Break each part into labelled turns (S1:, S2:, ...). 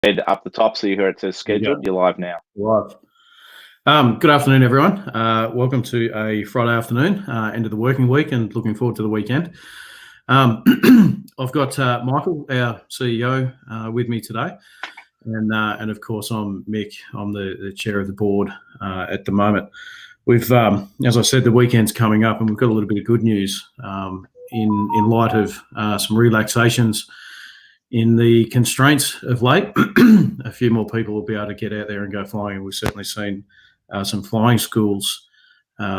S1: Up the top, so you hear it says scheduled. You're live now.
S2: Live. Good afternoon, everyone. Welcome to a Friday afternoon, end of the working week, and looking forward to the weekend. I've got Michael, our CEO, with me today, and of course I'm Mick. I'm the chair of the board at the moment. We've, as I said, the weekend's coming up, and we've got a little bit of good news in light of some relaxations in the constraints of late. A few more people will be able to get out there and go flying, and we've certainly seen some flying schools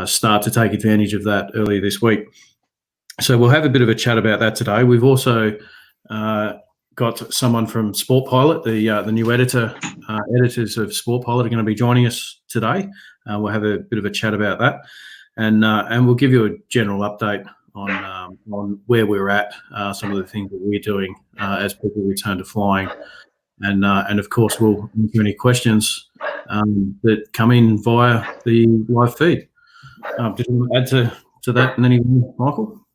S2: start to take advantage of that earlier this week. So we'll have a bit of a chat about that today. We've also got someone from Sport Pilot, the new editors of Sport Pilot are going to be joining us today. We'll have a bit of a chat about that, and we'll give you a general update on where we're at, some of the things that we're doing as people return to flying, and of course we'll answer any questions that come in via the live feed. Did you want to add to that in any way, Michael?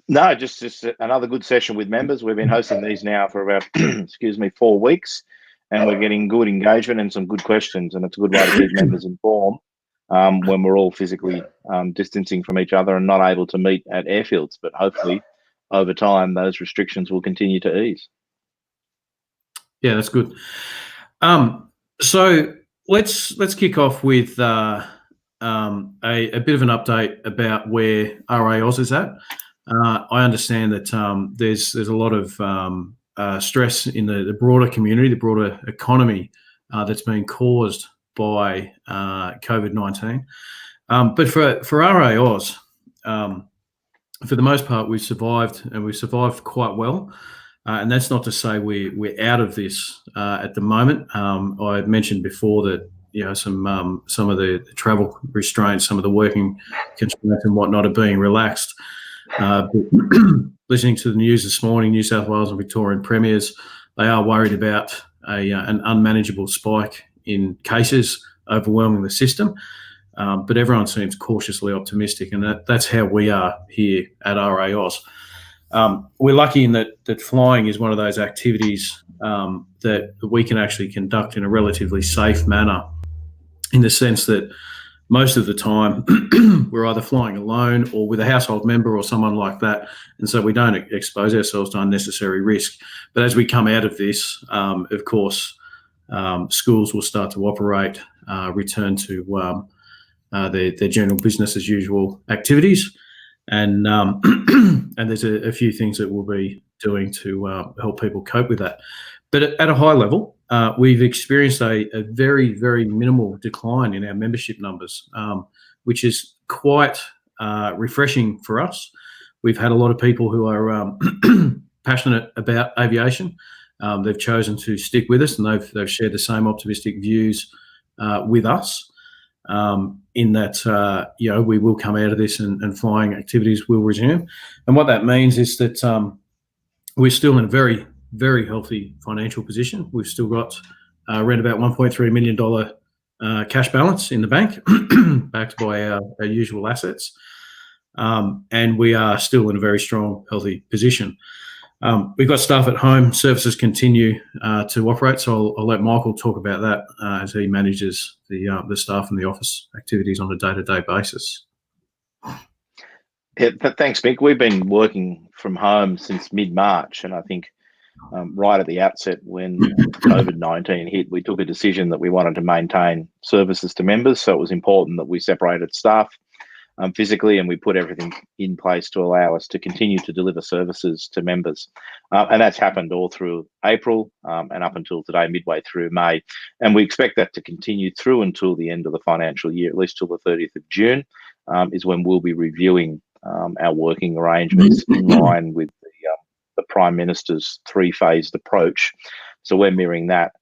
S1: No, just another good session with members. We've been hosting these now for about 4 weeks, and we're getting good engagement and some good questions, and it's a good way to keep members informed when we're all physically distancing from each other and not able to meet at airfields. But hopefully, over time, those restrictions will continue to ease.
S2: Yeah, that's good. So let's kick off with a bit of an update about where RAAus is at. I understand that there's a lot of stress in the broader community, the broader economy that's been caused by COVID-19. But for RAAus, for the most part, we've survived, and we've survived quite well. And that's not to say we're out of this at the moment. I mentioned before that some of the travel restraints, some of the working constraints and whatnot are being relaxed. But listening to the news this morning, New South Wales and Victorian premiers, they are worried about an unmanageable spike in cases overwhelming the system. But everyone seems cautiously optimistic, and that's how we are here at RAAus. We're lucky in that flying is one of those activities that we can actually conduct in a relatively safe manner, in the sense that most of the time we're either flying alone or with a household member or someone like that, and so we don't expose ourselves to unnecessary risk. But as we come out of this, of course, schools will start to operate, return to their general business as usual activities, and there's a few things that we'll be doing to help people cope with that. But at a high level, we've experienced a very, very minimal decline in our membership numbers, which is quite refreshing for us. We've had a lot of people who are passionate about aviation. They've chosen to stick with us, and they've shared the same optimistic views with us, in that we will come out of this and flying activities will resume. And what that means is that we're still in a very, very healthy financial position. We've still got around about $1.3 million cash balance in the bank, backed by our usual assets, and we are still in a very strong, healthy position. We've got staff at home. Services continue to operate, so I'll let Michael talk about that as he manages the staff and the office activities on a day-to-day basis.
S1: Yeah, thanks, Mick. We've been working from home since mid-March, and I think right at the outset, when COVID-19 hit, we took a decision that we wanted to maintain services to members, so it was important that we separated staff physically, and we put everything in place to allow us to continue to deliver services to members. And that's happened all through April and up until today, midway through May. And we expect that to continue through until the end of the financial year, at least till the 30th of June, is when we'll be reviewing our working arrangements in line with the Prime Minister's 3-phased approach. So we're mirroring that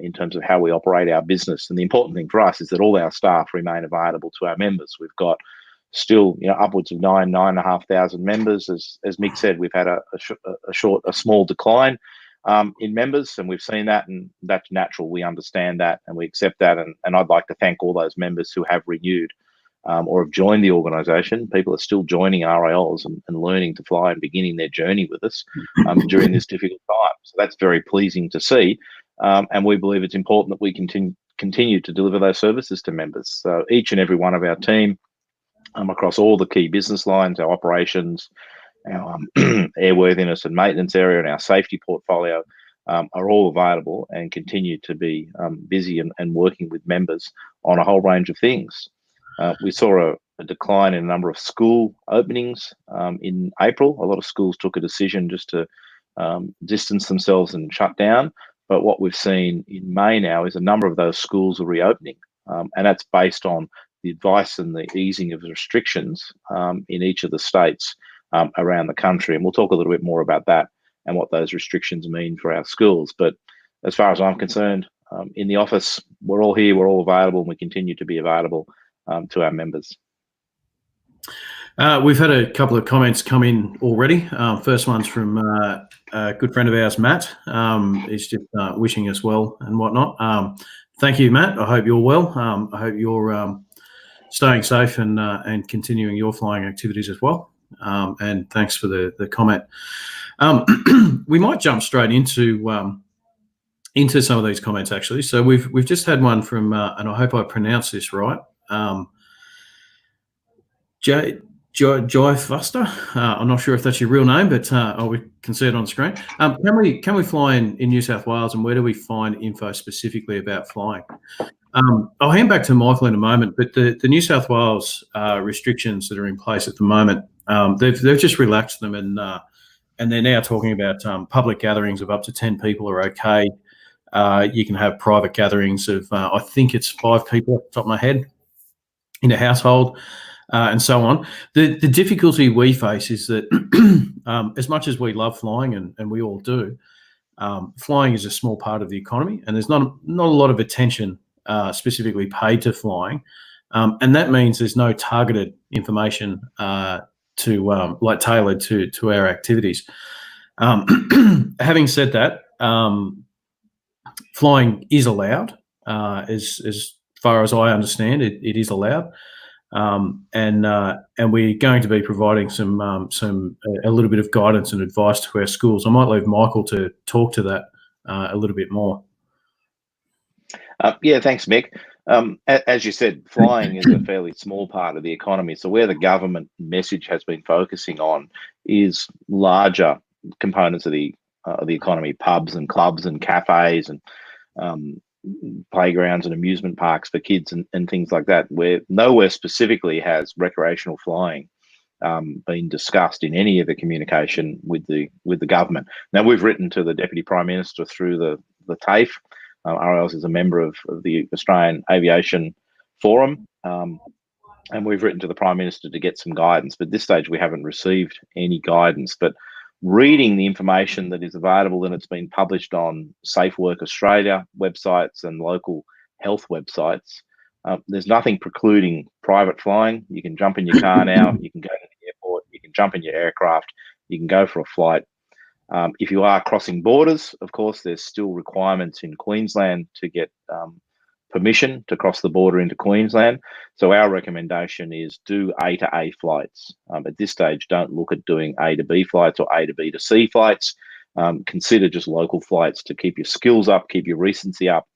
S1: in terms of how we operate our business. And the important thing for us is that all our staff remain available to our members. We've got still, upwards of 9,500 members. As Mick said, we've had a small decline in members, and we've seen that, and that's natural. We understand that, and we accept that. And I'd like to thank all those members who have renewed or have joined the organisation, people are still joining RAAus and learning to fly and beginning their journey with us during this difficult time. So that's very pleasing to see. And we believe it's important that we continue to deliver those services to members. So each and every one of our team across all the key business lines, our operations, our airworthiness and maintenance area, and our safety portfolio are all available and continue to be busy and working with members on a whole range of things. We saw a decline in a number of school openings in April. A lot of schools took a decision just to distance themselves and shut down. But what we've seen in May now is a number of those schools are reopening. And that's based on the advice and the easing of the restrictions in each of the states around the country. And we'll talk a little bit more about that and what those restrictions mean for our schools. But as far as I'm concerned, in the office, we're all here, we're all available, and we continue to be available to our members.
S2: We've had a couple of comments come in already. First one's from a good friend of ours, Matt. He's just wishing us well and whatnot. Thank you, Matt. I hope you're well. I hope you're staying safe and continuing your flying activities as well. And thanks for the comment. We might jump straight into some of these comments, actually. So we've just had one from, and I hope I pronounce this right, Joy Fuster. I'm not sure if that's your real name, but we can see it on the screen. Can we fly in New South Wales, and where do we find info specifically about flying? I'll hand back to Michael in a moment, but the New South Wales restrictions that are in place at the moment, they've just relaxed them, and they're now talking about public gatherings of up to 10 people are okay. You can have private gatherings of, I think it's 5 people off the top of my head in a household, and so on. The difficulty we face is that as much as we love flying, and we all do, flying is a small part of the economy, and there's not a lot of attention specifically paid to flying. And that means there's no targeted information tailored to our activities. Having said that, flying is allowed, as far as I understand, it is allowed, and we're going to be providing a little bit of guidance and advice to our schools. I might leave Michael to talk to that a little bit more.
S1: Yeah, thanks, Mick. As you said, flying is a fairly small part of the economy. So where the government message has been focusing on is larger components of the economy, pubs and clubs and cafes and playgrounds and amusement parks for kids and things like that, where nowhere specifically has recreational flying been discussed in any of the communication with the government. Now, we've written to the Deputy Prime Minister through the TAFE. RAAus is a member of the Australian Aviation Forum, and we've written to the Prime Minister to get some guidance. But at this stage, we haven't received any guidance. But reading the information that is available, and it's been published on Safe Work Australia websites and local health websites, there's nothing precluding private flying. You can jump in your car now, you can go to the airport, you can jump in your aircraft, you can go for a flight. If you are crossing borders, of course, there's still requirements in Queensland to get permission to cross the border into Queensland. So our recommendation is do A to A flights. At this stage, don't look at doing A to B flights or A to B to C flights. Consider just local flights to keep your skills up, keep your recency up,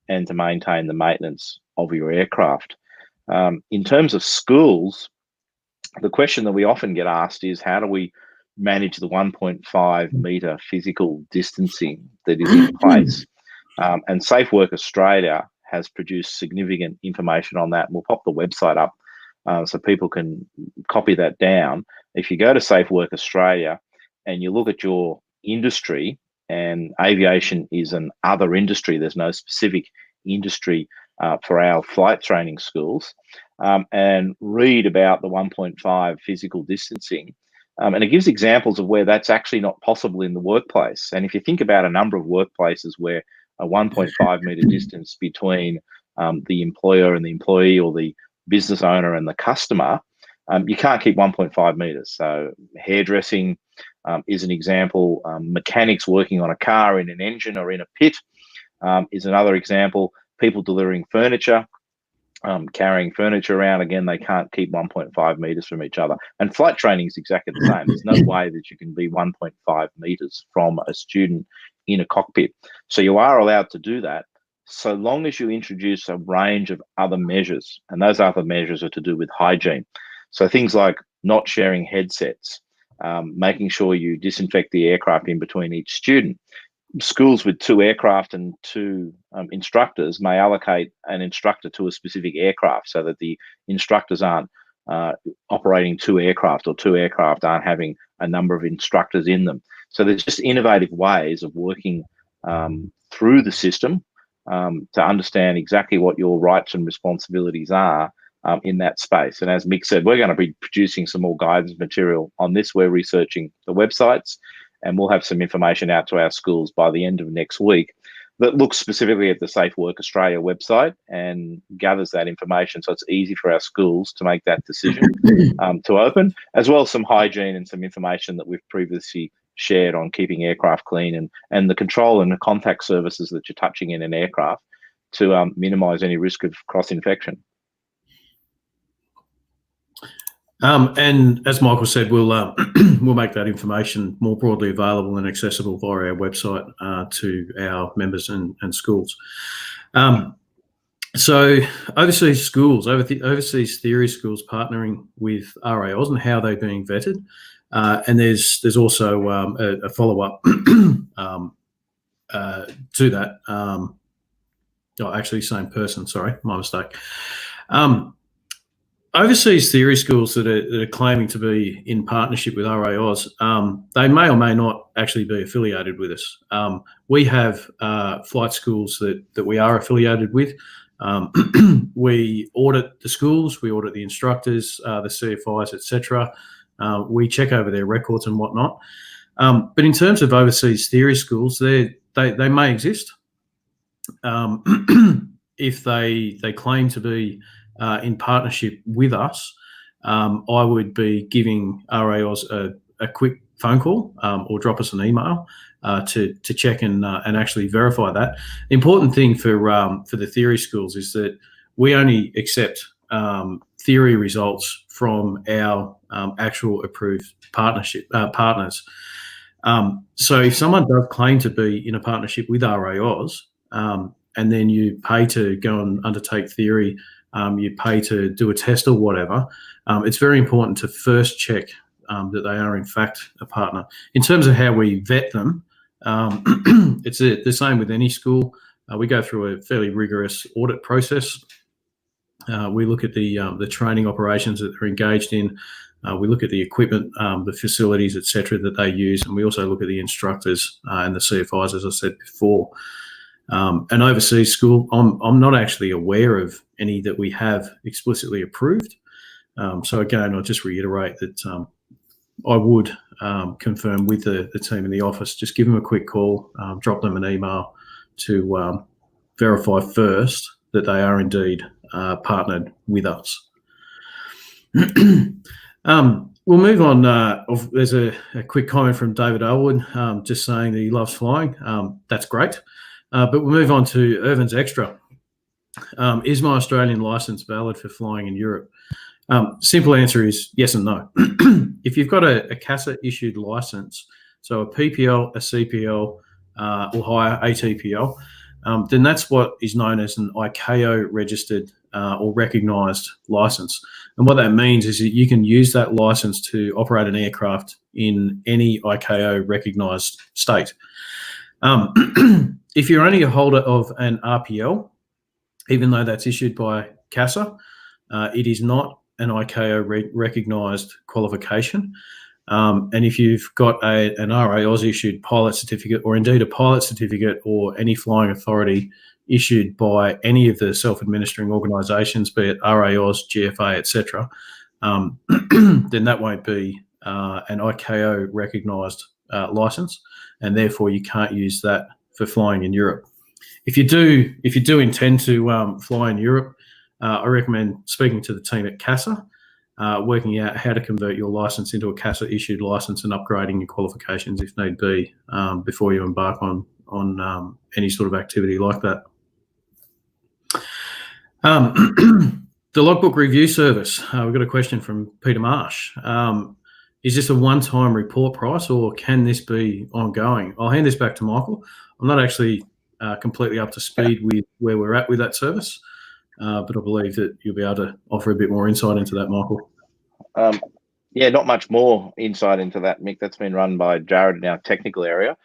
S1: and to maintain the maintenance of your aircraft. In terms of schools, the question that we often get asked is, how do we manage the 1.5 metre physical distancing that is in place? And Safe Work Australia has produced significant information on that. We'll pop the website up so people can copy that down. If you go to Safe Work Australia and you look at your industry, and aviation is an other industry, there's no specific industry for our flight training schools, and read about the 1.5 physical distancing. And it gives examples of where that's actually not possible in the workplace. And if you think about a number of workplaces where a 1.5 metre distance between the employer and the employee, or the business owner and the customer, you can't keep 1.5 metres. So hairdressing is an example. Mechanics working on a car in an engine or in a pit is another example. People delivering furniture carrying furniture around. Again, they can't keep 1.5 meters from each other. And flight training is exactly the same. There's no way that you can be 1.5 meters from a student in a cockpit. So you are allowed to do that so long as you introduce a range of other measures. And those other measures are to do with hygiene. So things like not sharing headsets, making sure you disinfect the aircraft in between each student. Schools with 2 aircraft and 2 instructors may allocate an instructor to a specific aircraft so that the instructors aren't operating 2 aircraft, or 2 aircraft aren't having a number of instructors in them. So there's just innovative ways of working through the system to understand exactly what your rights and responsibilities are in that space. And as Mick said, we're going to be producing some more guidance material on this. We're researching the websites, and we'll have some information out to our schools by the end of next week that looks specifically at the Safe Work Australia website and gathers that information, so it's easy for our schools to make that decision to open, as well as some hygiene and some information that we've previously shared on keeping aircraft clean and the control and the contact services that you're touching in an aircraft to minimise any risk of cross-infection.
S2: And as Michael said, we'll we'll make that information more broadly available and accessible via our website to our members and schools. So overseas schools, overseas theory schools partnering with RAAus and how they're being vetted. And there's also a follow-up to that. Actually, same person, sorry, my mistake. Overseas theory schools that are claiming to be in partnership with RAAus, they may or may not actually be affiliated with us. We have flight schools that we are affiliated with. We audit the schools, we audit the instructors, the CFIs, etc. We check over their records and whatnot. But in terms of overseas theory schools, they may exist if they claim to be in partnership with us. I would be giving RAAus a quick phone call or drop us an email to check and actually verify that. The important thing for the theory schools is that we only accept theory results from our actual approved partners. So if someone does claim to be in a partnership with RAAus, and then you pay to go and undertake theory, you pay to do a test or whatever, it's very important to first check that they are in fact a partner. In terms of how we vet them, it's the same with any school. We go through a fairly rigorous audit process. We look at the training operations that they're engaged in. We look at the equipment, the facilities, etc., that they use, and we also look at the instructors and the CFIs, as I said before. An overseas school, I'm not actually aware of any that we have explicitly approved. So again, I'll just reiterate that I would confirm with the team in the office. Just give them a quick call, drop them an email to verify first that they are indeed partnered with us. We'll move on. There's a quick comment from David Elwood, just saying that he loves flying. That's great. But we'll move on to Irvin's Extra. Is my Australian licence valid for flying in Europe? Simple answer is yes and no. If you've got a CASA issued licence, so a PPL, a CPL, or higher ATPL, then that's what is known as an ICAO registered or recognised licence. And what that means is that you can use that licence to operate an aircraft in any ICAO recognised state. If you're only a holder of an RPL, even though that's issued by CASA, it is not an ICAO recognised qualification. And if you've got an RAAus issued pilot certificate, or indeed a pilot certificate, or any flying authority issued by any of the self-administering organisations, be it RAAus, GFA, etc., then that won't be an ICAO recognised licence, and therefore you can't use that for flying in Europe. If you do intend to fly in Europe, I recommend speaking to the team at CASA, working out how to convert your licence into a CASA issued licence and upgrading your qualifications if need be before you embark on any sort of activity like that. The logbook review service. We've got a question from Peter Marsh. Is this a one-time report price, or can this be ongoing? I'll hand this back to Michael. I'm not actually completely up to speed with where we're at with that service, but I believe that you'll be able to offer a bit more insight into that, Michael.
S1: Yeah, not much more insight into that, Mick. That's been run by Jared in our technical area.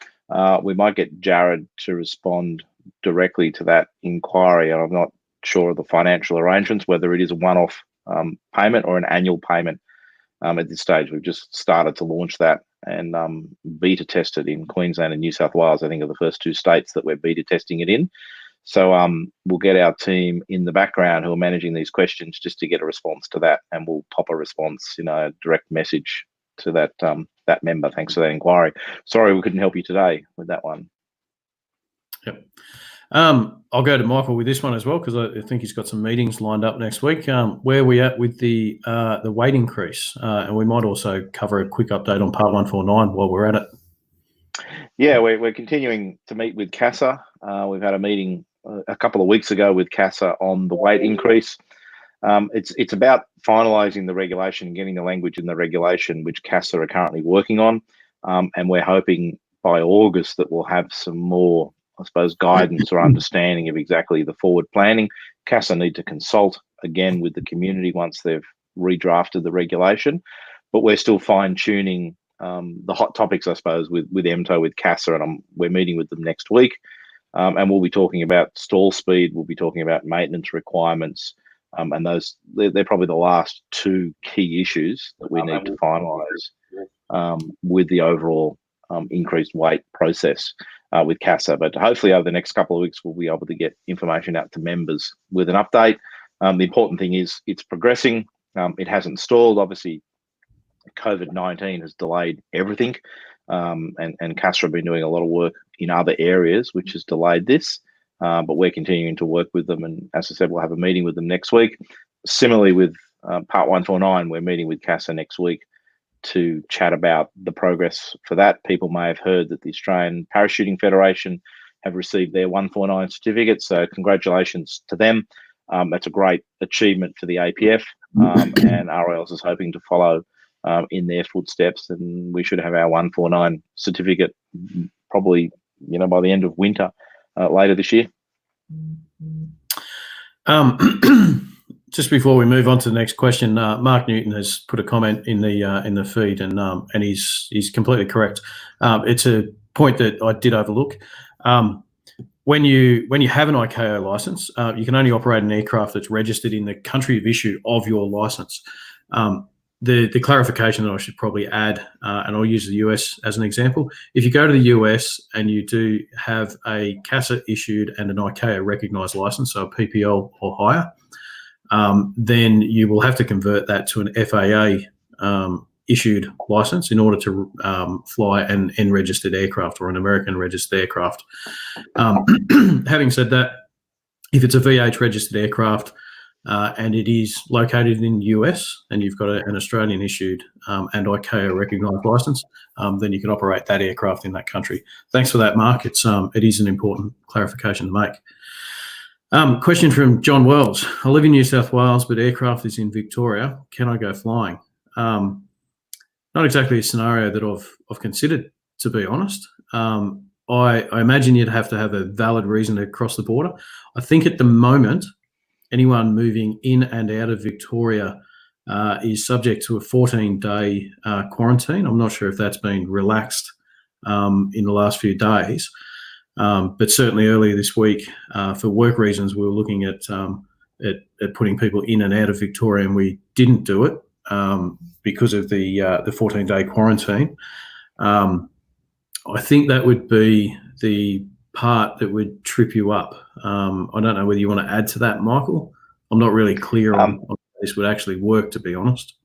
S1: We might get Jared to respond directly to that inquiry. I'm not sure of the financial arrangements, whether it is a one-off payment or an annual payment. At this stage, we've just started to launch that and beta test it in Queensland and New South Wales. I think are the first two states that we're beta testing it in. So we'll get our team in the background who are managing these questions just to get a response to that, and we'll pop a response, a direct message to that that member. Thanks for that inquiry. Sorry we couldn't help you today with that one.
S2: Yep. I'll go to Michael with this one as well, because I think he's got some meetings lined up next week. Where are we at with the weight increase? And we might also cover a quick update on Part 149 while we're at it.
S1: Yeah, we're continuing to meet with CASA. We've had a meeting a couple of weeks ago with CASA on the weight increase. It's about finalising the regulation, getting the language in the regulation, which CASA are currently working on. And we're hoping by August that we'll have some more, I suppose, guidance or understanding of exactly the forward planning. CASA need to consult again with the community once they've redrafted the regulation, but we're still fine-tuning the hot topics, I suppose, with MTO, with CASA, and we're meeting with them next week. And we'll be talking about stall speed, we'll be talking about maintenance requirements, and they're probably the last two key issues that we need to finalise with the overall increased weight process with CASA. But hopefully over the next couple of weeks, we'll be able to get information out to members with an update. The important thing is it's progressing. It hasn't stalled. Obviously, COVID-19 has delayed everything, and CASA have been doing a lot of work in other areas, which has delayed this. But we're continuing to work with them, and as I said, we'll have a meeting with them next week. Similarly with Part 149, we're meeting with CASA next week to chat about the progress for that. People may have heard that the Australian Parachuting Federation have received their 149 certificate, so congratulations to them. That's a great achievement for the APF, and RAAus is hoping to follow in their footsteps, and we should have our 149 certificate probably by the end of winter later this year.
S2: Just before we move on to the next question, Mark Newton has put a comment in the feed, and he's completely correct. It's a point that I did overlook. When you have an ICAO license, you can only operate an aircraft that's registered in the country of issue of your license. The clarification that I should probably add, and I'll use the US as an example. If you go to the US and you do have a CASA issued and an ICAO recognised license, so a PPL or higher, then you will have to convert that to an FAA issued license in order to fly an N-registered aircraft or an American registered aircraft. Having said that, if it's a VH registered aircraft and it is located in the US and you've got an Australian issued and ICAO recognised license, then you can operate that aircraft in that country. Thanks for that, Mark. It is an important clarification to make. Question from John Wells. I live in New South Wales, but aircraft is in Victoria. Can I go flying? Not exactly a scenario that I've considered, to be honest. I imagine you'd have to have a valid reason to cross the border. I think at the moment, anyone moving in and out of Victoria is subject to a 14-day quarantine. I'm not sure if that's been relaxed in the last few days. But certainly earlier this week, for work reasons, we were looking at putting people in and out of Victoria, and we didn't do it because of the 14-day quarantine. I think that would be the part that would trip you up. I don't know whether you want to add to that, Michael. I'm not really clear on how this would actually work, to be honest.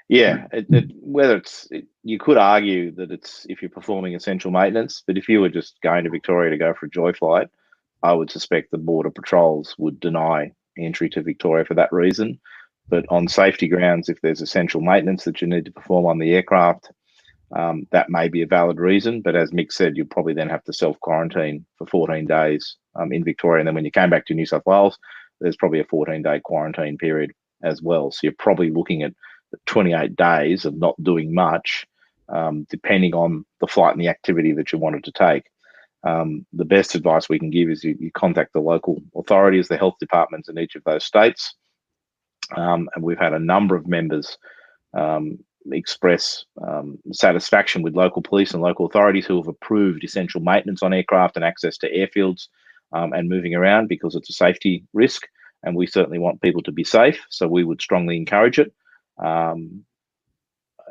S1: Yeah, you could argue that it's if you're performing essential maintenance, but if you were just going to Victoria to go for a joy flight, I would suspect the Border Patrols would deny entry to Victoria for that reason. But on safety grounds, if there's essential maintenance that you need to perform on the aircraft, that may be a valid reason. But as Mick said, you'd probably then have to self-quarantine for 14 days in Victoria. And then when you came back to New South Wales, there's probably a 14-day quarantine period as well. So you're probably looking at 28 days of not doing much, depending on the flight and the activity that you wanted to take. The best advice we can give is you contact the local authorities, the health departments in each of those states. And we've had a number of members express satisfaction with local police and local authorities who have approved essential maintenance on aircraft and access to airfields and moving around, because it's a safety risk, and we certainly want people to be safe. So we would strongly encourage it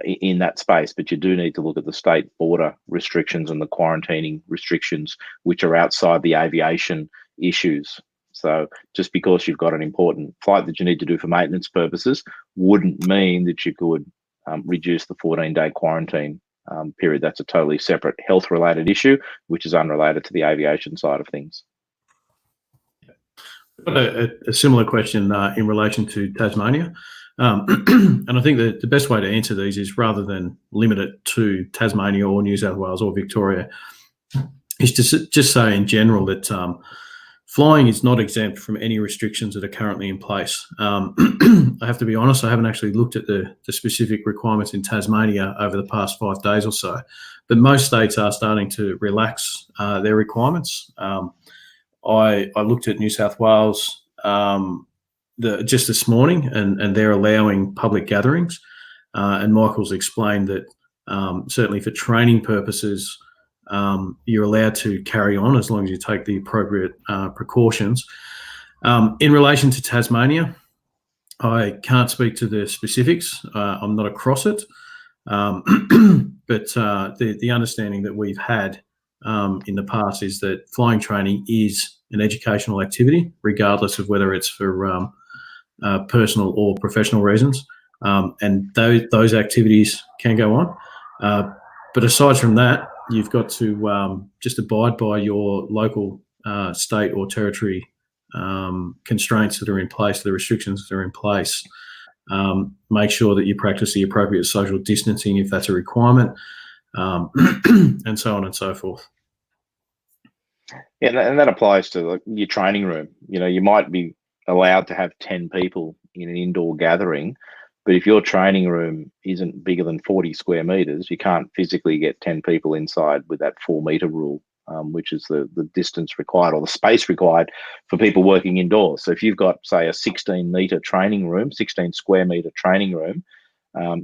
S1: in that space. But you do need to look at the state border restrictions and the quarantining restrictions, which are outside the aviation issues. So just because you've got an important flight that you need to do for maintenance purposes wouldn't mean that you could reduce the 14-day quarantine period. That's a totally separate health-related issue, which is unrelated to the aviation side of things.
S2: I've got a similar question in relation to Tasmania. And I think that the best way to answer these is, rather than limit it to Tasmania or New South Wales or Victoria, is to just say in general that flying is not exempt from any restrictions that are currently in place. I have to be honest, I haven't actually looked at the specific requirements in Tasmania over the past 5 days or so, but most states are starting to relax their requirements. I looked at New South Wales just this morning, and they're allowing public gatherings. And Michael's explained that certainly for training purposes, you're allowed to carry on as long as you take the appropriate precautions. In relation to Tasmania, I can't speak to the specifics. I'm not across it. But the understanding that we've had in the past is that flying training is an educational activity, regardless of whether it's for personal or professional reasons. And those activities can go on. But aside from that, you've got to just abide by your local state or territory constraints that are in place, the restrictions that are in place. Make sure that you practice the appropriate social distancing if that's a requirement, and so on and so forth.
S1: Yeah, and that applies to your training room. You might be allowed to have 10 people in an indoor gathering, but if your training room isn't bigger than 40 square meters, you can't physically get 10 people inside with that 4-meter rule, which is the distance required or the space required for people working indoors. So if you've got, say, a 16-meter training room, 16 square meter training room,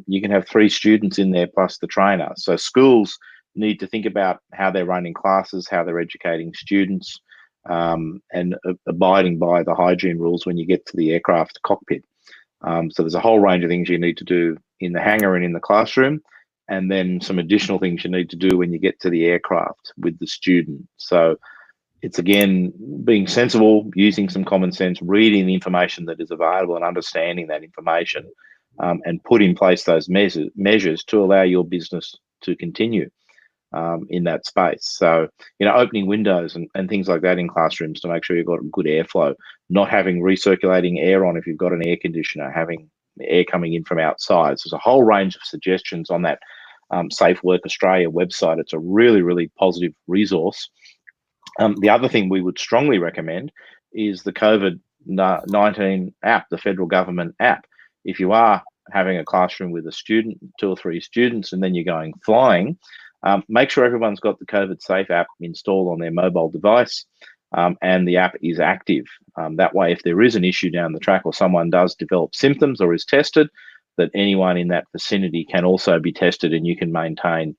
S1: you can have 3 students in there plus the trainer. So schools need to think about how they're running classes, how they're educating students, and abiding by the hygiene rules when you get to the aircraft cockpit. So there's a whole range of things you need to do in the hangar and in the classroom, and then some additional things you need to do when you get to the aircraft with the student. So it's, again, being sensible, using some common sense, reading the information that is available and understanding that information, and put in place those measures to allow your business to continue in that space. So, opening windows and things like that in classrooms to make sure you've got good airflow, not having recirculating air on if you've got an air conditioner, having air coming in from outside. So there's a whole range of suggestions on that Safe Work Australia website. It's a really, really positive resource. The other thing we would strongly recommend is the COVID-19 app, the federal government app. If you are having a classroom with a student, 2 or 3 students, and then you're going flying, make sure everyone's got the COVID Safe app installed on their mobile device, and the app is active. That way, if there is an issue down the track or someone does develop symptoms or is tested, that anyone in that vicinity can also be tested, and you can maintain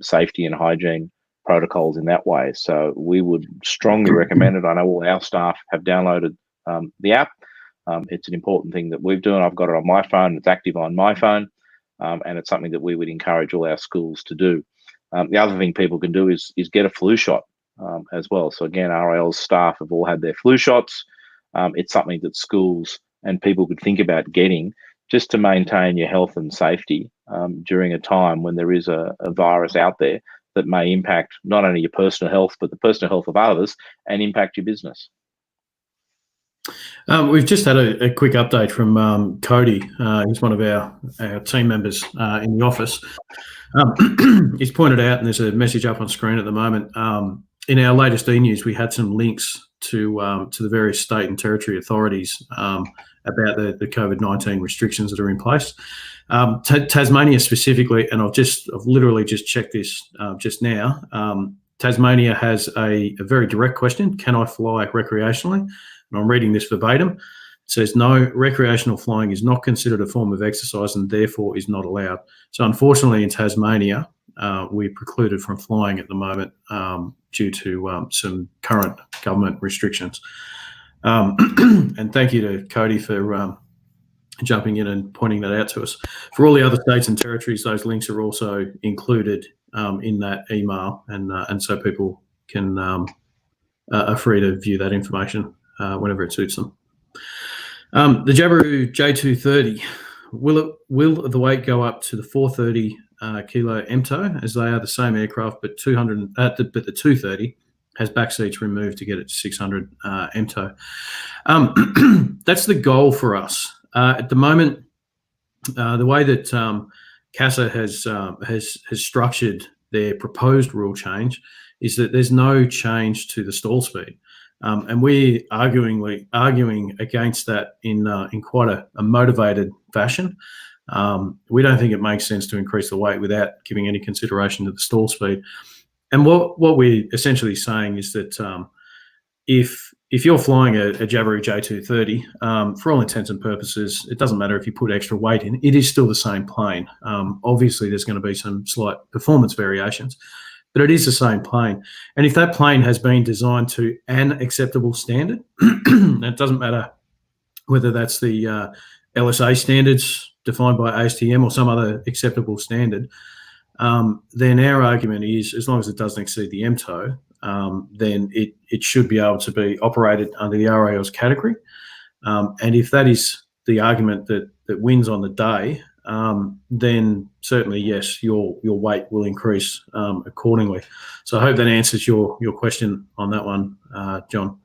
S1: safety and hygiene protocols in that way. So we would strongly recommend it. I know all our staff have downloaded the app. It's an important thing that we've done. I've got it on my phone. It's active on my phone, and it's something that we would encourage all our schools to do. The other thing people can do is get a flu shot as well. So again, RAAus staff have all had their flu shots. It's something that schools and people could think about getting just to maintain your health and safety during a time when there is a virus out there that may impact not only your personal health, but the personal health of others and impact your business.
S2: We've just had a quick update from Cody. He's one of our team members in the office. He's pointed out, and there's a message up on screen at the moment, in our latest e-news, we had some links to the various state and territory authorities about the COVID-19 restrictions that are in place. Tasmania specifically, and I've literally just checked this just now. Tasmania has a very direct question: can I fly recreationally? And I'm reading this verbatim. It says, no, recreational flying is not considered a form of exercise and therefore is not allowed. So unfortunately in Tasmania, we're precluded from flying at the moment due to some current government restrictions. And thank you to Cody for jumping in and pointing that out to us. For all the other states and territories, those links are also included in that email, and so people can are free to view that information whenever it suits them. The Jabiru J230, will the weight go up to the 430 kilo MTO, as they are the same aircraft, but the 230 has back seats removed to get it to 600 MTO. That's the goal for us. At the moment, the way that CASA has structured their proposed rule change is that there's no change to the stall speed. And we're arguing against that in quite a motivated fashion. We don't think it makes sense to increase the weight without giving any consideration to the stall speed. And what we're essentially saying is that if you're flying a Jabiru J230, for all intents and purposes, it doesn't matter if you put extra weight in, it is still the same plane. Obviously, there's going to be some slight performance variations, but it is the same plane. And if that plane has been designed to an acceptable standard, it doesn't matter whether that's the LSA standards defined by ASTM or some other acceptable standard, then our argument is, as long as it doesn't exceed the MTO, then it should be able to be operated under the RAAus category. And if that is the argument that wins on the day, then certainly, yes, your weight will increase accordingly. So I hope that answers your question on that one, John.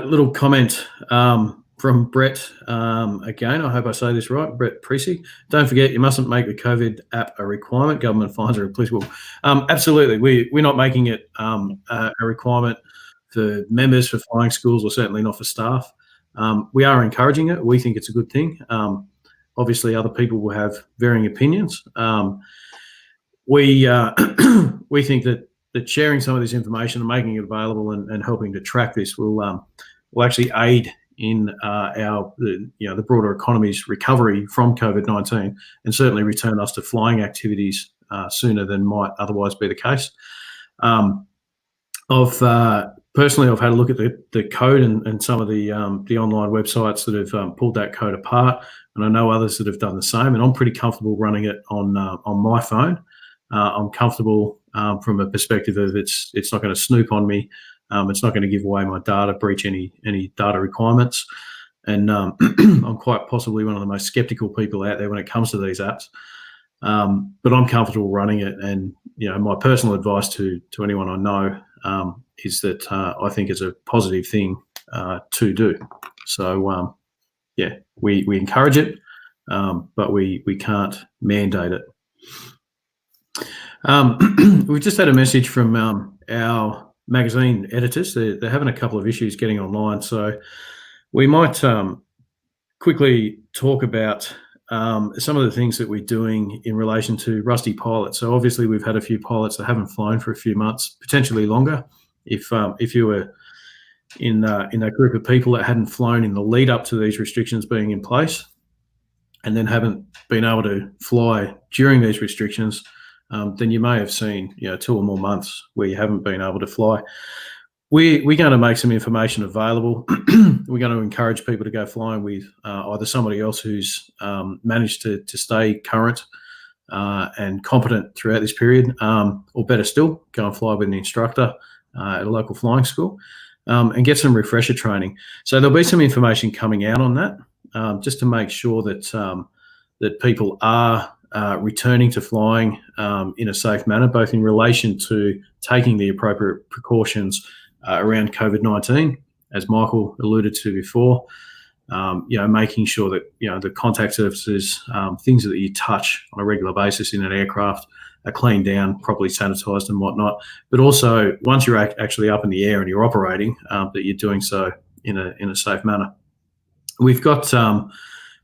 S2: Little comment from Brett again. I hope I say this right, Brett Precy. Don't forget, you mustn't make the COVID app a requirement. Government fines are applicable. Absolutely, we're not making it a requirement for members, for flying schools, or certainly not for staff. We are encouraging it. We think it's a good thing. Obviously, other people will have varying opinions. We think that sharing some of this information and making it available and helping to track this will actually aid in the broader economy's recovery from COVID-19, and certainly return us to flying activities sooner than might otherwise be the case. Personally, I've had a look at the code and some of the online websites that have pulled that code apart, and I know others that have done the same. And I'm pretty comfortable running it on my phone. I'm comfortable from a perspective of it's not going to snoop on me. It's not going to give away my data, breach any data requirements. And I'm quite possibly one of the most skeptical people out there when it comes to these apps. But I'm comfortable running it. And my personal advice to anyone I know is that I think it's a positive thing to do. So we encourage it, but we can't mandate it. We've just had a message from our magazine editors. They're having a couple of issues getting online, so we might quickly talk about some of the things that we're doing in relation to rusty pilots. So obviously we've had a few pilots that haven't flown for a few months, potentially longer. If you were in that group of people that hadn't flown in the lead up to these restrictions being in place, and then haven't been able to fly during these restrictions, then you may have seen 2 or more months where you haven't been able to fly. We're going to make some information available. We're going to encourage people to go flying with either somebody else who's managed to stay current and competent throughout this period, or better still, go and fly with an instructor at a local flying school and get some refresher training. So there'll be some information coming out on that, just to make sure that people are returning to flying in a safe manner, both in relation to taking the appropriate precautions around COVID-19, as Michael alluded to before, making sure that the contact surfaces, things that you touch on a regular basis in an aircraft, cleaned down, properly sanitized and whatnot. But also, once you're actually up in the air and you're operating, that you're doing so in a safe manner. We've got on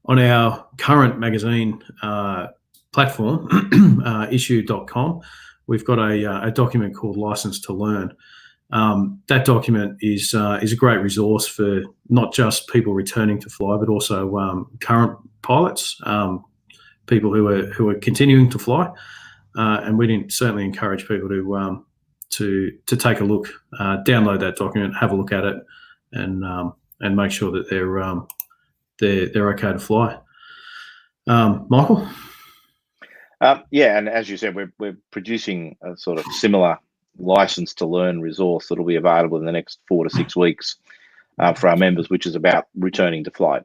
S2: our current magazine platform, issue.com, we've got a document called License to Learn. That document is a great resource for not just people returning to fly, but also current pilots, people who are continuing to fly, and we'd certainly encourage people to take a look, download that document, have a look at it, and make sure that they're okay to fly. Michael?
S1: Yeah, and as you said, we're producing a sort of similar License to Learn resource that'll be available in the next 4 to 6 weeks for our members, which is about returning to flight.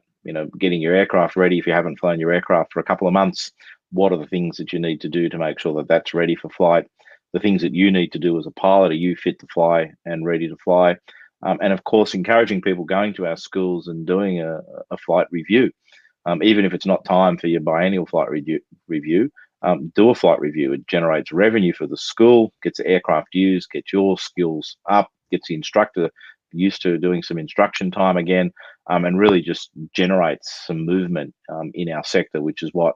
S1: Getting your aircraft ready. If you haven't flown your aircraft for a couple of months, what are the things that you need to do to make sure that that's ready for flight? The things that you need to do as a pilot, are you fit to fly and ready to fly? And of course, encouraging people going to our schools and doing a flight review. Even if it's not time for your biennial flight review, do a flight review. It generates revenue for the school, gets the aircraft used, gets your skills up, gets the instructor used to doing some instruction time again, and really just generates some movement in our sector, which is what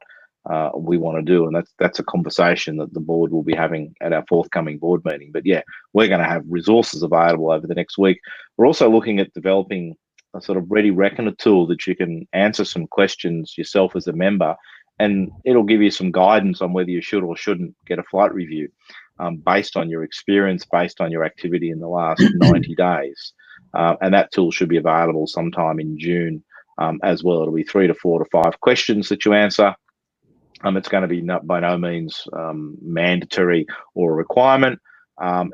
S1: we want to do. And that's a conversation that the board will be having at our forthcoming board meeting. But yeah, we're going to have resources available over the next week. We're also looking at developing a sort of Ready Reckoner tool that you can answer some questions yourself as a member, and it'll give you some guidance on whether you should or shouldn't get a flight review based on your experience, based on your activity in the last 90 days. And that tool should be available sometime in June as well. It'll be 3 to 4 to 5 questions that you answer. It's going to be by no means mandatory or a requirement.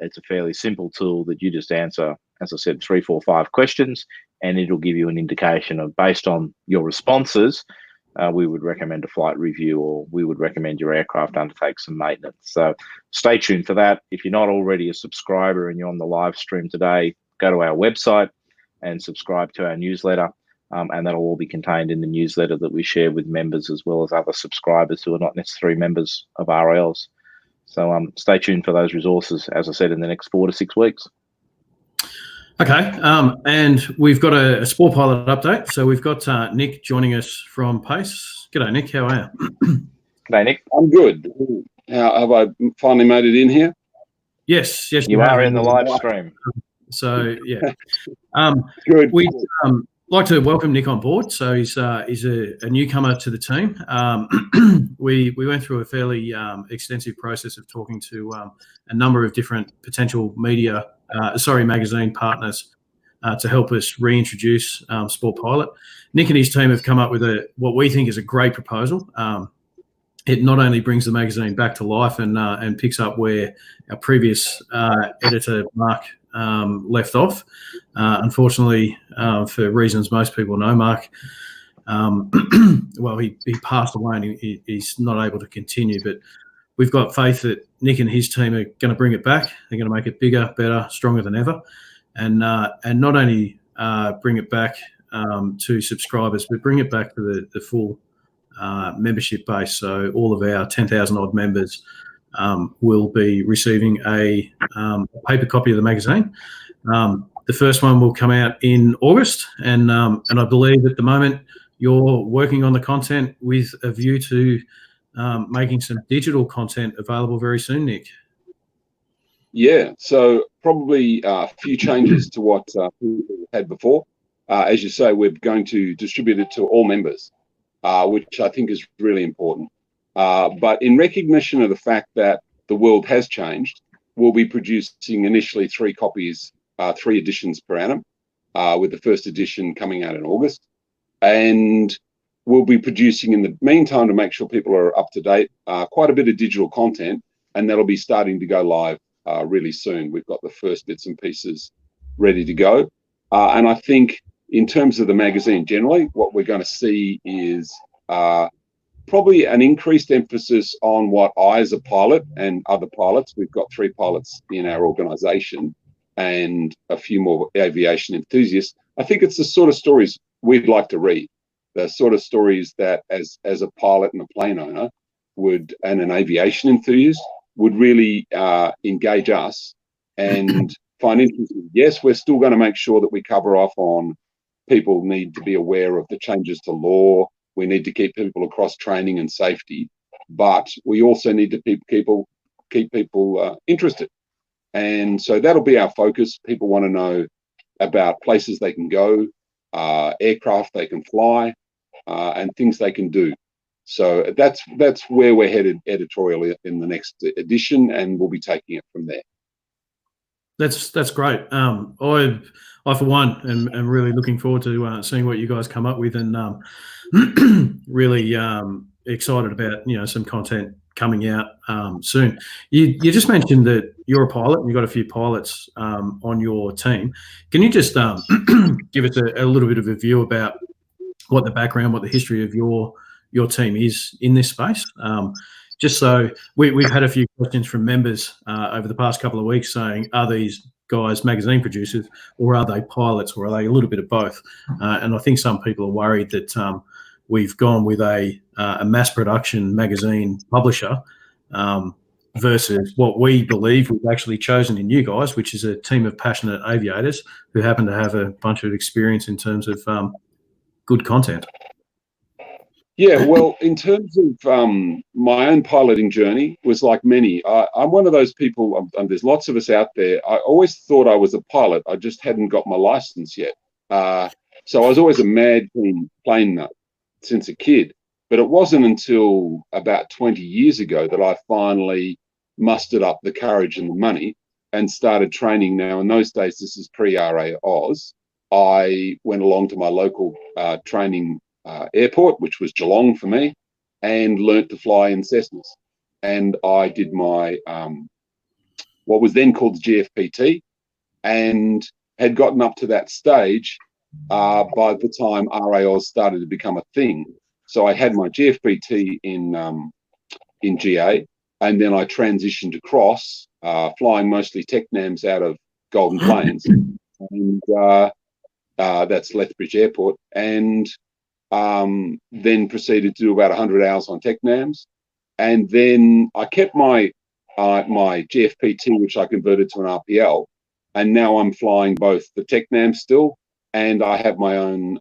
S1: It's a fairly simple tool that you just answer, as I said, 3, 4, 5 questions, and it'll give you an indication of, based on your responses, we would recommend a flight review, or we would recommend your aircraft undertake some maintenance. So stay tuned for that. If you're not already a subscriber and you're on the live stream today, go to our website and subscribe to our newsletter. And that'll all be contained in the newsletter that we share with members, as well as other subscribers who are not necessarily members of RAAus. So stay tuned for those resources, as I said, in the next 4 to 6 weeks.
S2: Okay, and we've got a Sport Pilot update. So we've got Nick joining us from Pace. G'day, Nick. How are you?
S1: G'day, Nick.
S3: I'm good. Have I finally made it in here?
S2: Yes.
S1: You are in the live stream. So yeah,
S3: good.
S2: We'd like to welcome Nick on board. So he's a newcomer to the team. We went through a fairly extensive process of talking to a number of different potential magazine partners to help us reintroduce Sport Pilot. Nick and his team have come up with what we think is a great proposal. It not only brings the magazine back to life and picks up where our previous editor, Monck, left off. Unfortunately, for reasons most people know, Monck, well, he passed away and he's not able to continue. But we've got faith that Nick and his team are going to bring it back. They're going to make it bigger, better, stronger than ever, and not only bring it back to subscribers, but bring it back to the full membership base. So all of our 10,000 odd members will be receiving a paper copy of the magazine. The first one will come out in August, and I believe at the moment you're working on the content with a view to making some digital content available very soon, Nick.
S3: Yeah, so probably a few changes to what we had before. As you say, we're going to distribute it to all members, which I think is really important. But in recognition of the fact that the world has changed, we'll be producing initially 3 copies, 3 editions per annum, with the first edition coming out in August. And we'll be producing, in the meantime, to make sure people are up to date, quite a bit of digital content, and that'll be starting to go live really soon. We've got the first bits and pieces ready to go. And I think in terms of the magazine generally, what we're going to see is probably an increased emphasis on what I, as a pilot, and other pilots, we've got 3 pilots in our organisation and a few more aviation enthusiasts. I think it's the sort of stories we'd like to read, the sort of stories that as a pilot and a plane owner would, and an aviation enthusiast, would really engage us and find interesting. Yes, we're still going to make sure that we cover off on people need to be aware of the changes to law. We need to keep people across training and safety, but we also need to keep people interested. And so that'll be our focus. People want to know about places they can go, aircraft they can fly, and things they can do. So that's where we're headed editorially in the next edition, and we'll be taking it from there.
S2: That's great. I for one am really looking forward to seeing what you guys come up with, and really excited about some content coming out soon. You just mentioned that you're a pilot and you've got a few pilots on your team. Can you just give us a little bit of a view about what the background, what the history of your team is in this space? Just so we've had a few questions from members over the past couple of weeks saying, are these guys magazine producers, or are they pilots, or are they a little bit of both? And I think some people are worried that we've gone with a mass production magazine publisher versus what we believe we've actually chosen in you guys, which is a team of passionate aviators who happen to have a bunch of experience in terms of good content.
S3: Yeah, well, in terms of my own piloting journey, was like many. I'm one of those people, and there's lots of us out there. I always thought I was a pilot. I just hadn't got my license yet. So I was always a mad keen plane nut since a kid. But it wasn't until about 20 years ago that I finally mustered up the courage and the money and started training. Now, in those days, this is pre-RAAus. I went along to my local training airport, which was Geelong for me, and learnt to fly in Cessnas. And I did my what was then called the GFPT, and had gotten up to that stage by the time RAAus started to become a thing. So I had my GFPT in GA, and then I transitioned across, flying mostly TechNams out of Golden Plains, and that's Lethbridge Airport, and then proceeded to do about 100 hours on TechNams, and then I kept my GFPT, which I converted to an RPL, and now I'm flying both the TechNams still, and I have my own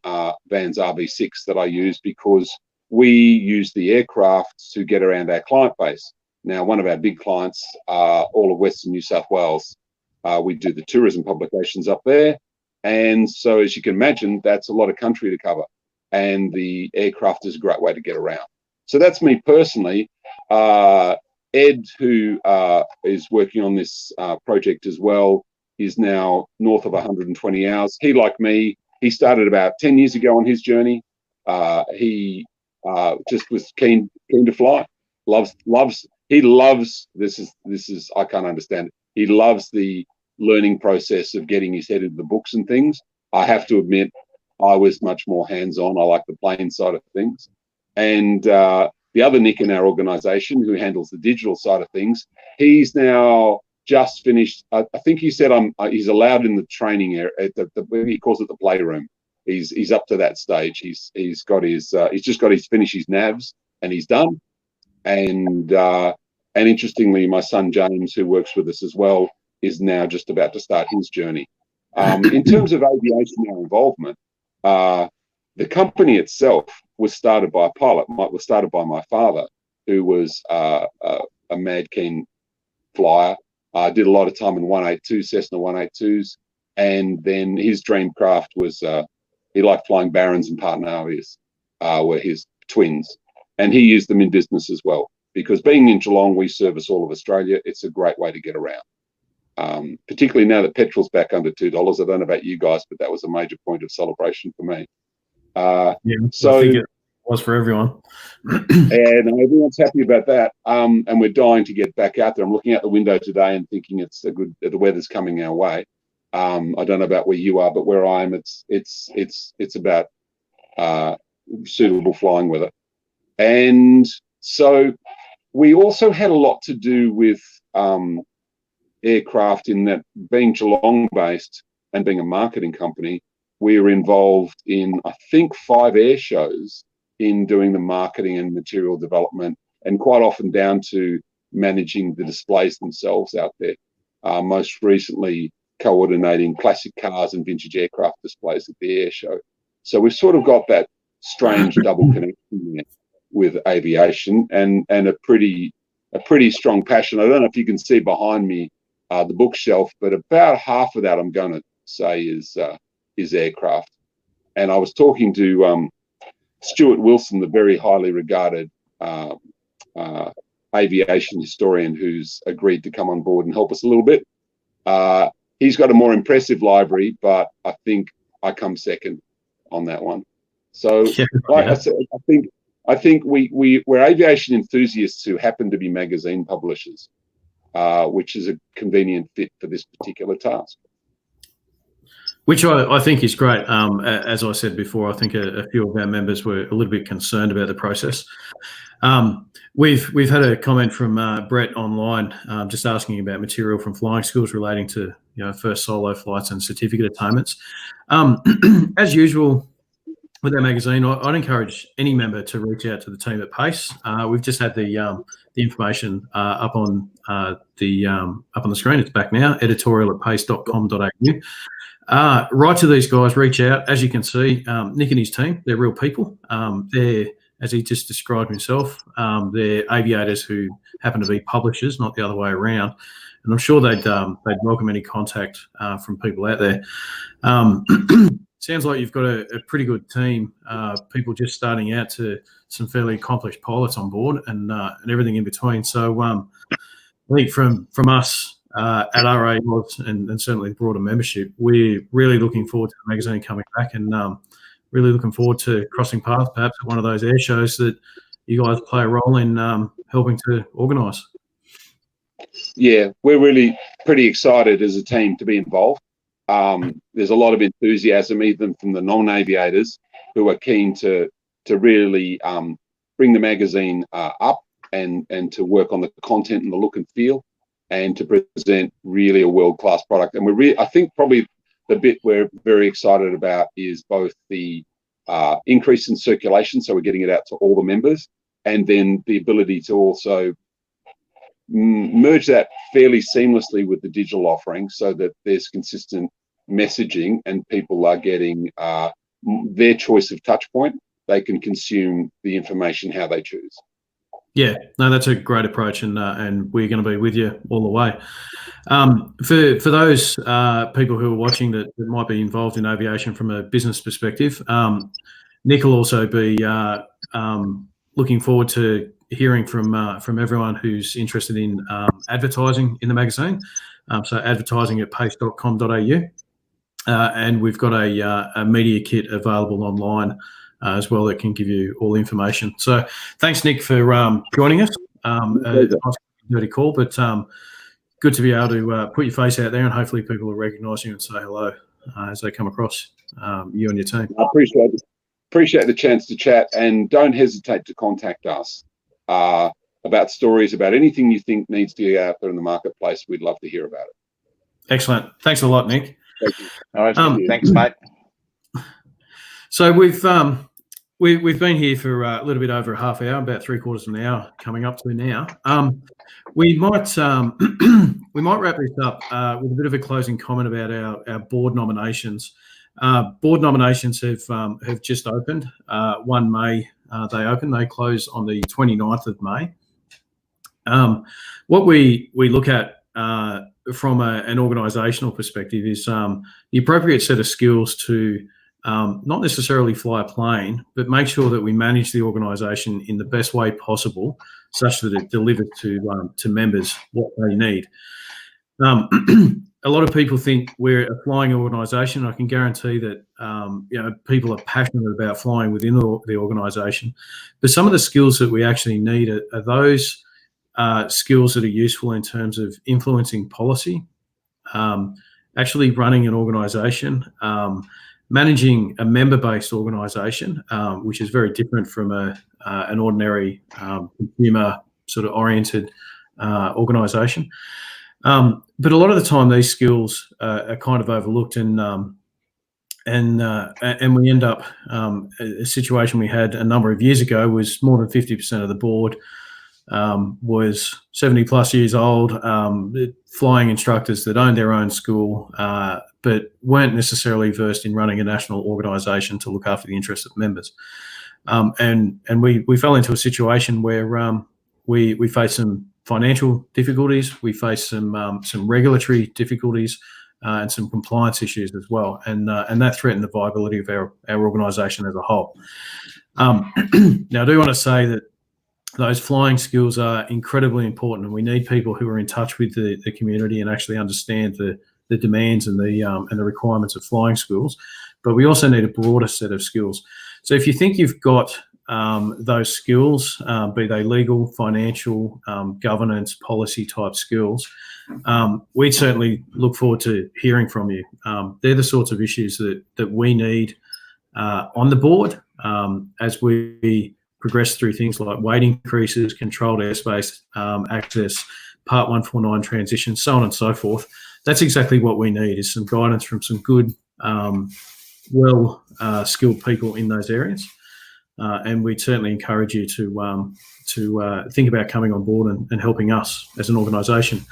S3: Vans RV6 that I use because we use the aircraft to get around our client base. Now, one of our big clients, all of Western New South Wales, we do the tourism publications up there, and so as you can imagine, that's a lot of country to cover. And the aircraft is a great way to get around. So that's me personally. Ed, who is working on this project as well, is now north of 120 hours. He, like me, he started about 10 years ago on his journey. He just was keen to fly. He loves this is I can't understand it. He loves the learning process of getting his head into the books and things. I have to admit, I was much more hands-on. I like the plane side of things. And the other Nick in our organization who handles the digital side of things, he's now just finished. I think he said he's allowed in the training area. He calls it the playroom. He's up to that stage. He's just got his finish his navs and he's done. And interestingly, my son James, who works with us as well, is now just about to start his journey. In terms of aviation, our involvement, the company itself was started by a pilot. It was started by my father, who was a mad keen flyer. Did a lot of time in 182, Cessna 182s, and then his dream craft was he liked flying Barons and Part Navies, were his twins, and he used them in business as well. Because being in Geelong, we service all of Australia. It's a great way to get around. Particularly now that petrol's back under $2. I don't know about you guys, but that was a major point of celebration for me. So
S2: I think it was for everyone.
S3: And everyone's happy about that. And we're dying to get back out there. I'm looking out the window today and thinking the weather's coming our way. I don't know about where you are, but where I am, it's about suitable flying weather. And so we also had a lot to do with aircraft, in that being Geelong based and being a marketing company, we were involved in, I think, 5 air shows in doing the marketing and material development, and quite often down to managing the displays themselves out there. Most recently, coordinating classic cars and vintage aircraft displays at the air show. So we've sort of got that strange double connection there with aviation, and a pretty strong passion. I don't know if you can see behind me the bookshelf, but about half of that I'm going to say is aircraft. And I was talking to Stuart Wilson, the very highly regarded aviation historian, who's agreed to come on board and help us a little bit. He's got a more impressive library, but I think I come second on that one. So I think we're aviation enthusiasts who happen to be magazine publishers, which is a convenient fit for this particular task.
S2: Which I think is great. As I said before, I think a few of our members were a little bit concerned about the process. We've had a comment from Brett online, just asking about material from flying schools relating to first solo flights and certificate attainments. As usual with our magazine, I'd encourage any member to reach out to the team at Pace. We've just had the information up on the screen. It's back now. editorial@pace.com.au. Write to these guys. Reach out. As you can see, Nick and his team, they're real people. They're, as he just described himself, they're aviators who happen to be publishers, not the other way around. And I'm sure they'd welcome any contact from people out there. Sounds like you've got a pretty good team, people just starting out to some fairly accomplished pilots on board, and everything in between. So I think from us at RAAus and certainly the broader membership, we're really looking forward to the magazine coming back, and really looking forward to crossing paths perhaps at one of those air shows that you guys play a role in helping to organise.
S3: Yeah, we're really pretty excited as a team to be involved. There's a lot of enthusiasm even from the non-aviators who are keen to really bring the magazine up and to work on the content and the look and feel, and to present really a world-class product. And I think probably the bit we're very excited about is both the increase in circulation, so we're getting it out to all the members, and then the ability to also merge that fairly seamlessly with the digital offering, so that there's consistent messaging and people are getting their choice of touch point. They can consume the information how they choose.
S2: Yeah, no, that's a great approach, and we're going to be with you all the way. For those people who are watching that might be involved in aviation from a business perspective, Nick will also be looking forward to hearing from everyone who's interested in advertising in the magazine. So advertising at pace.com.au, and we've got a media kit available online as well that can give you all the information. So thanks, Nick, for joining us. Dirty call, but good to be able to put your face out there, and hopefully people will recognise you and say hello as they come across you and your team.
S3: I appreciate the chance to chat, and don't hesitate to contact us about stories, about anything you think needs to be out there in the marketplace. We'd love to hear about it.
S2: Excellent. Thanks a lot, Nick.
S3: Thank you.
S1: All right, thanks, mate.
S2: So we've been here for a little bit over a half hour, about 3/4 of an hour coming up to now. We might wrap this up with a bit of a closing comment about our board nominations. Board nominations have just opened. 1 May they open. They close on the 29th of May. What we look at from an organisational perspective is the appropriate set of skills to not necessarily fly a plane, but make sure that we manage the organisation in the best way possible, such that it delivers to members what they need. A lot of people think we're a flying organisation. I can guarantee that people are passionate about flying within the organisation, but some of the skills that we actually need are those skills that are useful in terms of influencing policy, actually running an organisation, managing a member-based organisation, which is very different from an ordinary consumer sort of oriented organisation. But a lot of the time, these skills are kind of overlooked, and we end up a situation we had a number of years ago was more than 50% of the board was 70 plus years old, flying instructors that owned their own school, but weren't necessarily versed in running a national organisation to look after the interests of members. And we fell into a situation where we faced some financial difficulties, we faced some regulatory difficulties, and some compliance issues as well, and that threatened the viability of our organisation as a whole. Now, I do want to say that those flying skills are incredibly important, and we need people who are in touch with the community and actually understand the demands and the requirements of flying schools. But we also need a broader set of skills. So if you think you've got those skills, be they legal, financial, governance, policy type skills, we'd certainly look forward to hearing from you. They're the sorts of issues that we need on the board as we progress through things like weight increases, controlled airspace access, Part 149 transition, so on and so forth. That's exactly what we need, is some guidance from some good, skilled people in those areas. And we'd certainly encourage you to think about coming on board and helping us as an organisation.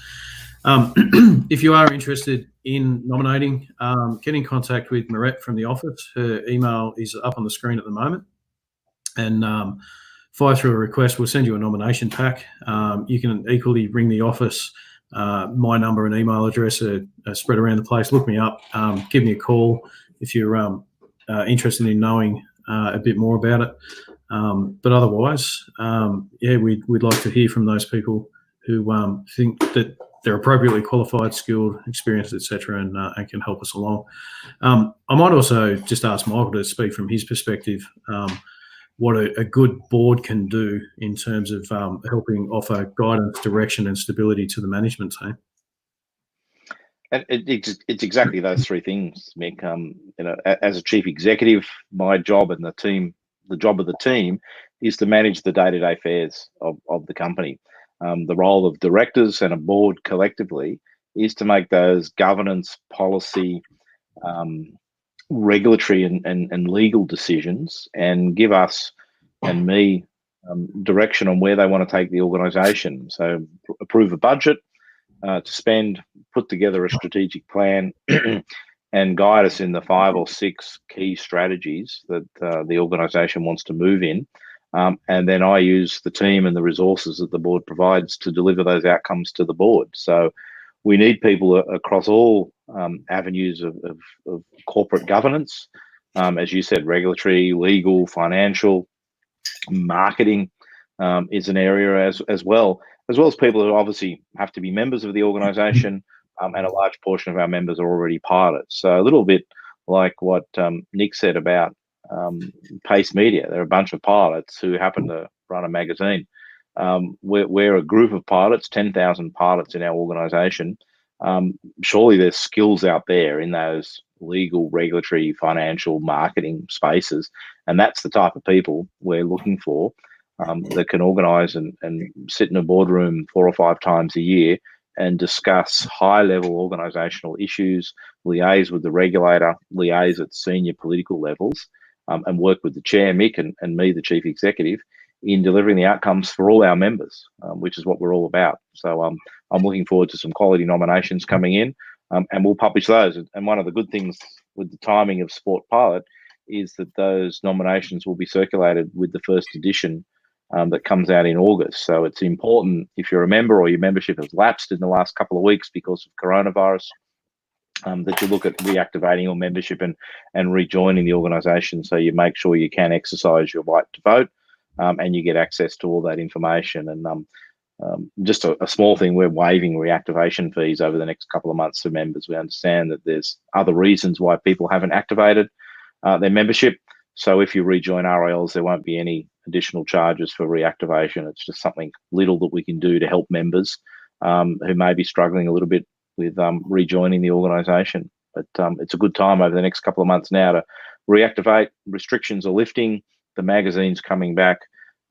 S2: If you are interested in nominating, get in contact with Marette from the office. Her email is up on the screen at the moment. And fire through a request. We'll send you a nomination pack. You can equally ring the office. My number and email address are spread around the place. Look me up. Give me a call if you're interested in knowing a bit more about it. But otherwise, we'd like to hear from those people who think that they're appropriately qualified, skilled, experienced, etc., and can help us along. I might also just ask Michael to speak from his perspective. What a good board can do in terms of helping offer guidance, direction, and stability to the management team.
S1: And it's exactly those three things, Mick. As a chief executive, my job and the job of the team is to manage the day-to-day affairs of the company. The role of directors and a board collectively is to make those governance, policy, regulatory and legal decisions, and give us and me direction on where they want to take the organisation. So approve a budget to spend, put together a strategic plan, and guide us in the 5 or 6 key strategies that the organisation wants to move in. And then I use the team and the resources that the board provides to deliver those outcomes to the board. So we need people across all avenues of corporate governance, as you said, regulatory, legal, financial, marketing is an area as well as people who obviously have to be members of the organisation, and a large portion of our members are already pilots. So a little bit like what Nick said about Pace Media. They're a bunch of pilots who happen to run a magazine. We're a group of pilots, 10,000 pilots in our organisation. Surely there's skills out there in those legal, regulatory, financial, marketing spaces, and that's the type of people we're looking for, that can organise and sit in a boardroom 4 or 5 times a year and discuss high-level organisational issues, liaise with the regulator, liaise at senior political levels, and work with the chair, Mick, and me, the chief executive, in delivering the outcomes for all our members, which is what we're all about. So I'm looking forward to some quality nominations coming in, and we'll publish those. And one of the good things with the timing of Sport Pilot is that those nominations will be circulated with the first edition that comes out in August. So it's important, if you're a member or your membership has lapsed in the last couple of weeks because of coronavirus, that you look at reactivating your membership and rejoining the organisation, so you make sure you can exercise your right to vote, and you get access to all that information. And just a small thing, we're waiving reactivation fees over the next couple of months for members. We understand that there's other reasons why people haven't activated their membership. So if you rejoin RAAus, there won't be any additional charges for reactivation. It's just something little that we can do to help members who may be struggling a little bit with rejoining the organisation. But it's a good time over the next couple of months now to reactivate. Restrictions are lifting. The magazine's coming back.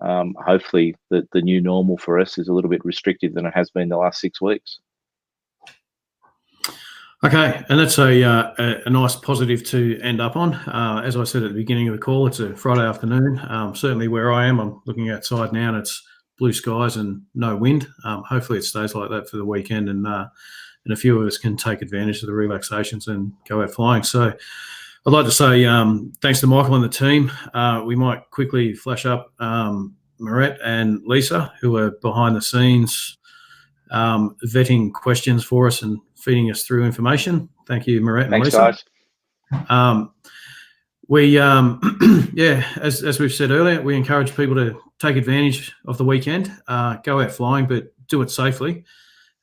S1: Hopefully the new normal for us is a little bit restrictive than it has been the last 6 weeks.
S2: Okay, and that's a nice positive to end up on. As I said at the beginning of the call, it's a Friday afternoon. Certainly where I am, I'm looking outside now and it's blue skies and no wind. Hopefully it stays like that for the weekend, and a few of us can take advantage of the relaxations and go out flying. So I'd like to say thanks to Michael and the team. We might quickly flash up Marette and Lisa, who are behind the scenes vetting questions for us and feeding us through information. Thank you, Marette and
S1: Thanks,
S2: Lisa.
S1: guys.
S2: We, as we've said earlier, we encourage people to take advantage of the weekend, go out flying, but do it safely.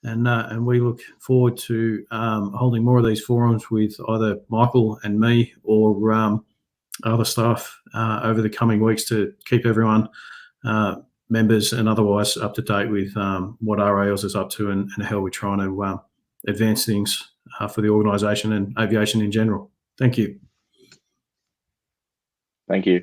S2: And we look forward to holding more of these forums with either Michael and me or other staff over the coming weeks to keep everyone, members and otherwise, up to date with what RAAus is up to and how we're trying to advance things for the organisation and aviation in general. Thank you.
S1: Thank you.